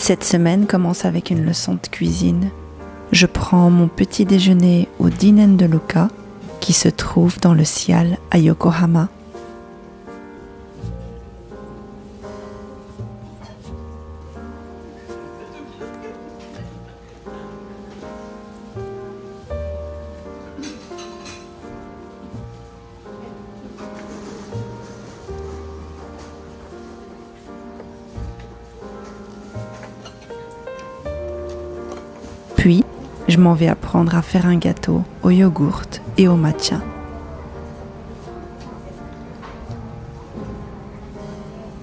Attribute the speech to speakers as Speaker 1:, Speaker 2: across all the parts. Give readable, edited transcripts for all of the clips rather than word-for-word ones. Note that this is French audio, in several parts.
Speaker 1: Cette semaine commence avec une leçon de cuisine. Je prends mon petit déjeuner au Dinen de Luca, qui se trouve dans le Sial à Yokohama. Puis, je m'en vais apprendre à faire un gâteau au yogourt et au matcha.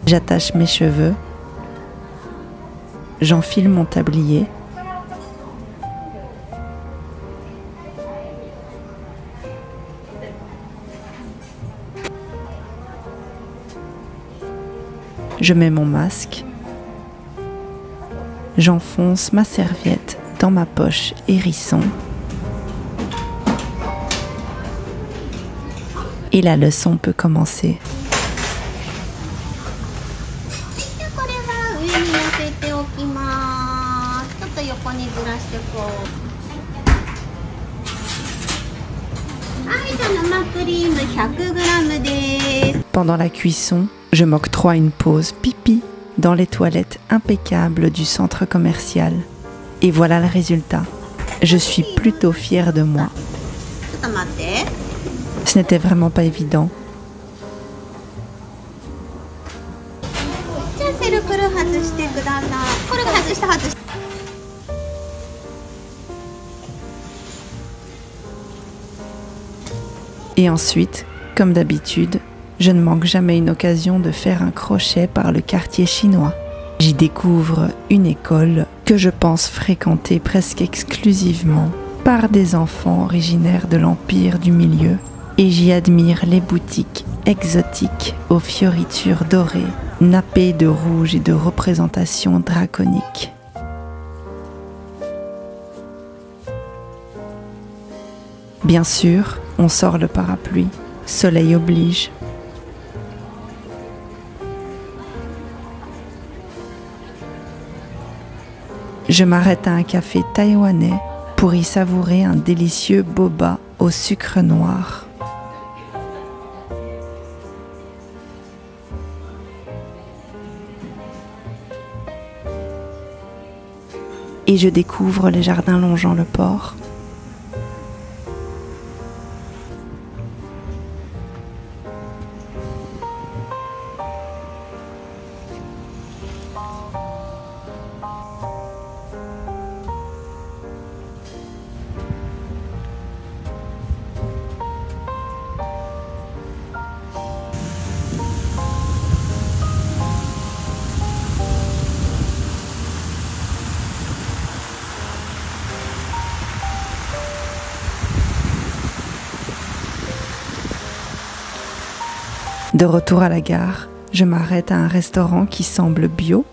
Speaker 1: J'attache mes cheveux, j'enfile mon tablier, je mets mon masque, j'enfonce ma serviette dans ma poche hérisson et la leçon peut commencer. Pendant la cuisson, je m'octroie une pause pipi dans les toilettes impeccables du centre commercial. Et voilà le résultat. Je suis plutôt fière de moi. Ce n'était vraiment pas évident. Et ensuite, comme d'habitude, je ne manque jamais une occasion de faire un crochet par le quartier chinois. J'y découvre une école que je pense fréquenter presque exclusivement par des enfants originaires de l'Empire du Milieu, et j'y admire les boutiques exotiques aux fioritures dorées, nappées de rouge et de représentations draconiques. Bien sûr, on sort le parapluie, soleil oblige. Je m'arrête à un café taïwanais pour y savourer un délicieux boba au sucre noir. Et je découvre les jardins longeant le port. De retour à la gare, je m'arrête à un restaurant qui semble bio.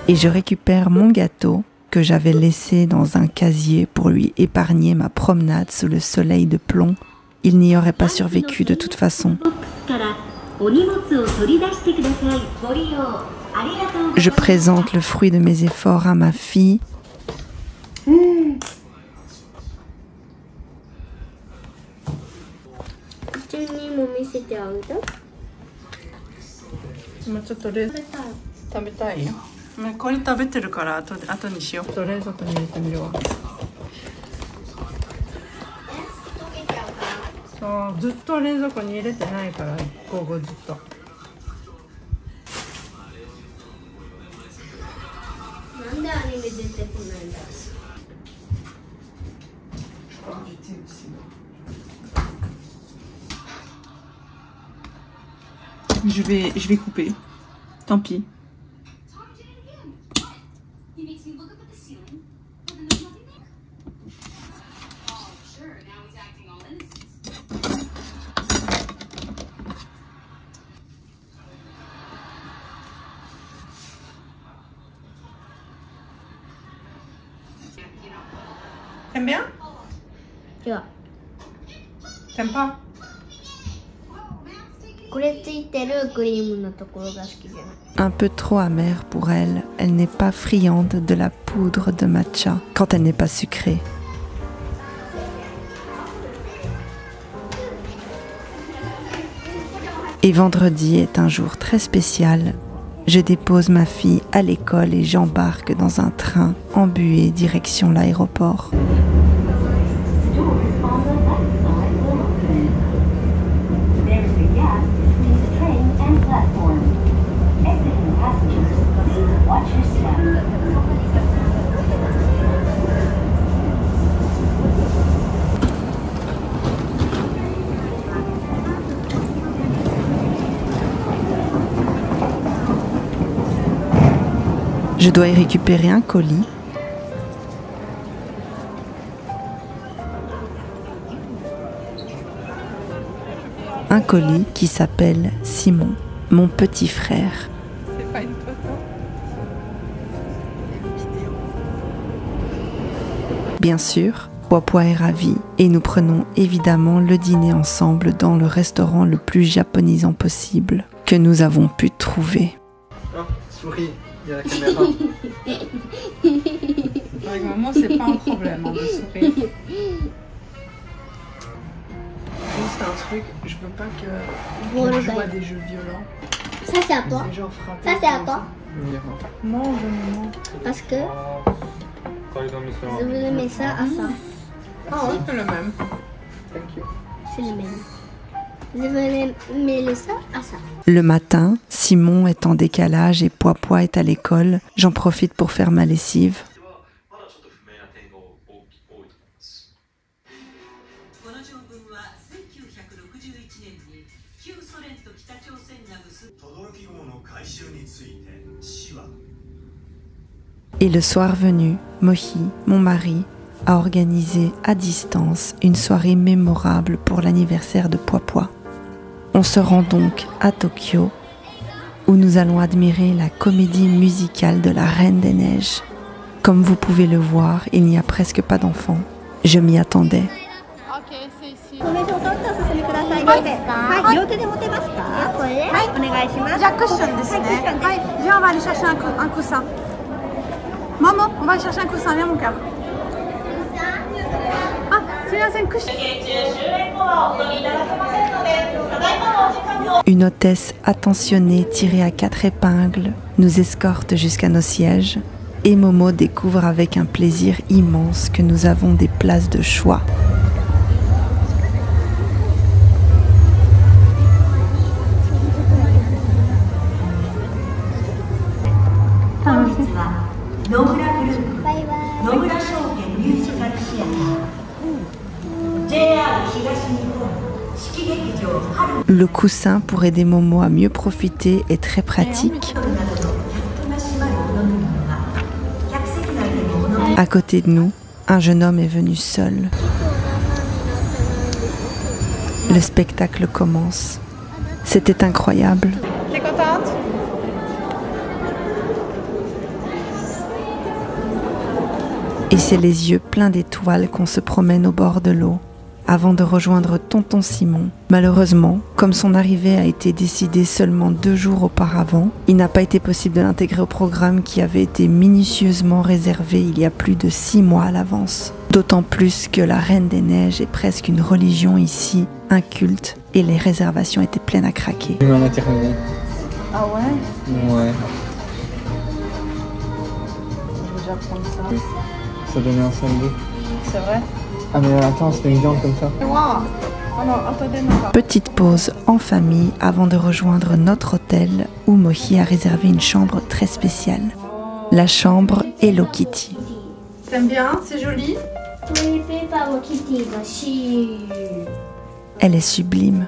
Speaker 1: Et je récupère mon gâteau que j'avais laissé dans un casier pour lui épargner ma promenade sous le soleil de plomb. Il n'y aurait pas survécu de toute façon. Je présente le fruit de mes efforts à ma fille. Je vais couper. Tant pis.
Speaker 2: T'aimes bien?
Speaker 3: 違う。
Speaker 2: T'aimes pas?
Speaker 3: これついてるクリームのところが好きじゃない。
Speaker 1: Un peu trop amère pour elle, elle n'est pas friande de la poudre de matcha quand elle n'est pas sucrée. Et vendredi est un jour très spécial. Je dépose ma fille à l'école et j'embarque dans un train embué direction l'aéroport. Je dois y récupérer un colis. Un colis qui s'appelle Simon, mon petit frère.
Speaker 2: C'est pas une photo.
Speaker 1: Bien sûr, Pua est ravi et nous prenons évidemment le dîner ensemble dans le restaurant le plus japonisant possible que nous avons pu trouver.
Speaker 4: Oh, souris, il y a la caméra.
Speaker 2: Avec maman, c'est pas un problème hein, de sourire. Juste un truc, je veux pas que je joue à des jeux violents.
Speaker 3: Ça c'est à toi.
Speaker 2: C'est genre frapper.
Speaker 3: Ça c'est à toi.
Speaker 2: Non, je non.
Speaker 3: Parce que je voulais mettre ça à ça.
Speaker 2: Ah ouais, c'est le même.
Speaker 4: Thank you.
Speaker 3: C'est le même. Je voulais mêler ça à ça.
Speaker 1: Le matin, Simon est en décalage et Pua est à l'école. J'en profite pour faire ma lessive. Et le soir venu, Mohi, mon mari, a organisé à distance une soirée mémorable pour l'anniversaire de Pua. On se rend donc à Tokyo, où nous allons admirer la comédie musicale de la Reine des Neiges. Comme vous pouvez le voir, il n'y a presque pas d'enfants. Je m'y attendais.
Speaker 2: Viens, on va aller chercher un coussin. Maman, on va aller chercher un coussin, viens mon cœur. Ah, c'est une couche.
Speaker 1: Une hôtesse attentionnée tirée à 4 épingles nous escorte jusqu'à nos sièges et Momo découvre avec un plaisir immense que nous avons des places de choix. Le coussin pour aider Momo à mieux profiter est très pratique. À côté de nous, un jeune homme est venu seul. Le spectacle commence. C'était incroyable.
Speaker 2: T'es contente?
Speaker 1: Et c'est les yeux pleins d'étoiles qu'on se promène au bord de l'eau, avant de rejoindre tonton Simon. Malheureusement, comme son arrivée a été décidée seulement 2 jours auparavant, il n'a pas été possible de l'intégrer au programme qui avait été minutieusement réservé il y a plus de 6 mois à l'avance. D'autant plus que la Reine des Neiges est presque une religion ici, un culte, et les réservations étaient pleines à craquer.
Speaker 4: Il m'en a terminé.
Speaker 2: Ah ouais?
Speaker 4: Ouais.
Speaker 2: Je vais déjà prendre ça.
Speaker 4: Ça donnait un sale goût.
Speaker 2: C'est vrai?
Speaker 4: Ah mais attends, c'était une viande comme ça.
Speaker 2: Waouh! Oh non, attendez, non.
Speaker 1: Petite pause en famille avant de rejoindre notre hôtel où Mohi a réservé une chambre très spéciale. La chambre Hello Kitty.
Speaker 2: T'aimes bien? C'est joli?
Speaker 1: Elle est sublime.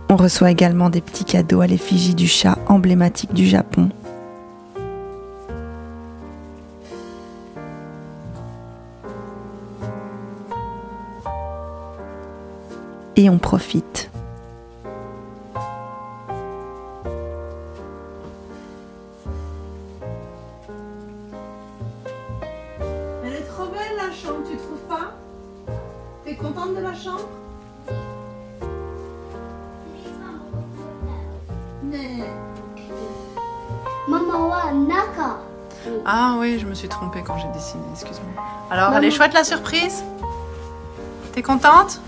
Speaker 1: On reçoit également des petits cadeaux à l'effigie du chat emblématique du Japon. Et on profite.
Speaker 5: tu trouves pas? T'es contente de la chambre? Mais...
Speaker 3: Maman wa naka.
Speaker 2: Ah oui, je me suis trompée quand j'ai dessiné, excuse-moi. Alors, elle est chouette la surprise? T'es contente?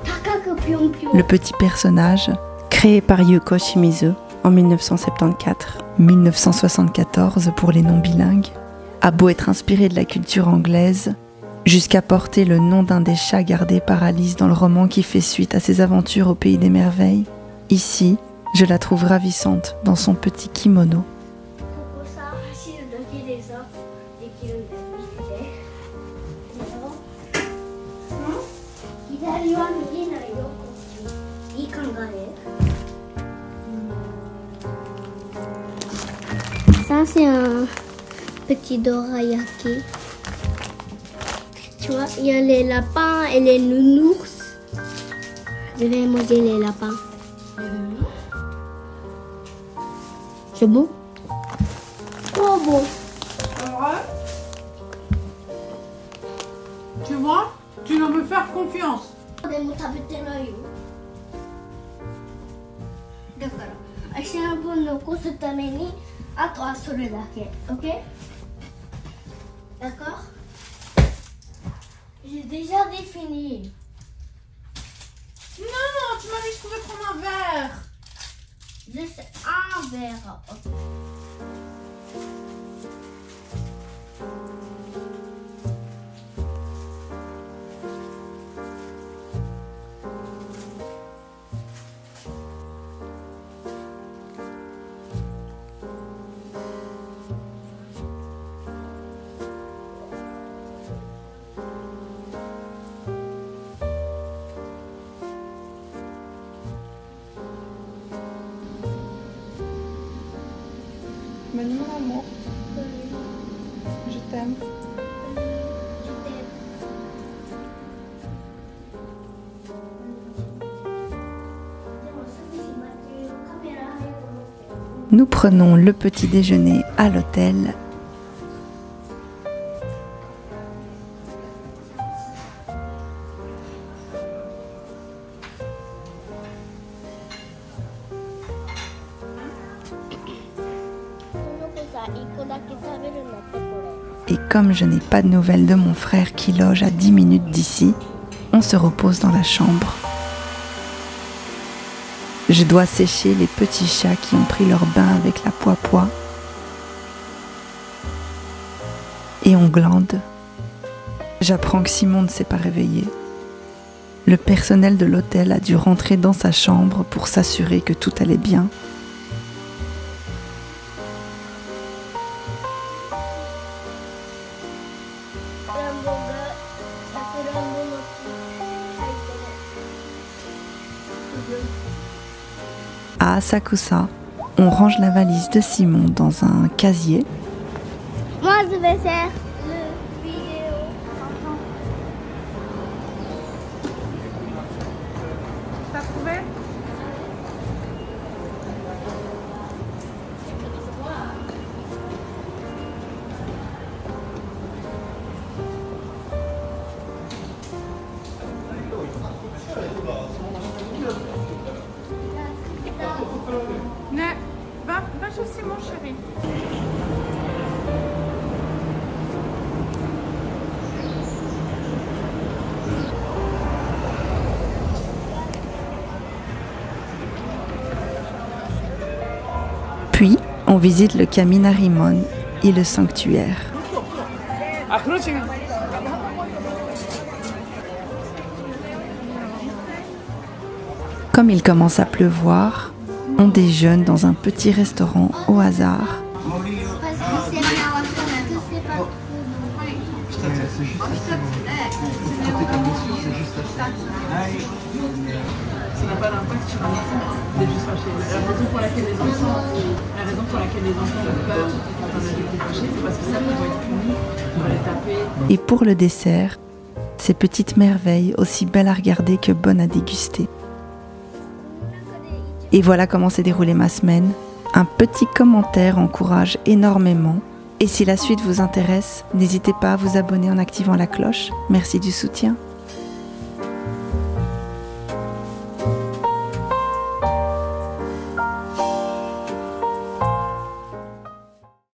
Speaker 3: Takaku pion pion.
Speaker 1: Le petit personnage, créé par Yuko Shimizu en 1974 pour les non-bilingues, a beau être inspiré de la culture anglaise, jusqu'à porter le nom d'un des chats gardés par Alice dans le roman qui fait suite à ses aventures au Pays des Merveilles, ici, je la trouve ravissante dans son petit kimono.
Speaker 3: Ça c'est un petit dorayaki. Tu vois, il y a les lapins et les nounours. Je vais manger les lapins. C'est bon? Trop bon.
Speaker 5: Tu vois? Tu dois me faire confiance.
Speaker 3: でも食べてないよ。だから明日の分残すためにあとはそれだけ。OK? D'accord? J'ai déjà défini.
Speaker 5: Non, tu m'as dit que je pouvais prendre un verre.
Speaker 3: Juste un verre. OK.
Speaker 2: Manu, mon amour, je t'aime.
Speaker 1: Nous prenons le petit déjeuner à l'hôtel. Et comme je n'ai pas de nouvelles de mon frère qui loge à 10 minutes d'ici, on se repose dans la chambre. Je dois sécher les petits chats qui ont pris leur bain avec la poix-poix. Et on glande. J'apprends que Simon ne s'est pas réveillé. Le personnel de l'hôtel a dû rentrer dans sa chambre pour s'assurer que tout allait bien. À Asakusa, on range la valise de Simon dans un casier.
Speaker 3: Moi, je vais faire le vidéo.
Speaker 5: T'as trouvé? Va chez Simon, chérie.
Speaker 1: Puis, on visite le Kaminarimon et le sanctuaire. Comme il commence à pleuvoir, on déjeune dans un petit restaurant au hasard.
Speaker 2: Ça n'a pas d'impact sur un enfant d'être juste fâché. La raison pour laquelle les enfants ont peur quand un adulte est fâché, c'est parce que ça peut être puni, on va les taper.
Speaker 1: Et pour le dessert, ces petites merveilles aussi belles à regarder que bonnes à déguster. Et voilà comment s'est déroulée ma semaine. Un petit commentaire encourage énormément Et si la suite vous intéresse, n'hésitez pas à vous abonner en activant la cloche. Merci du soutien.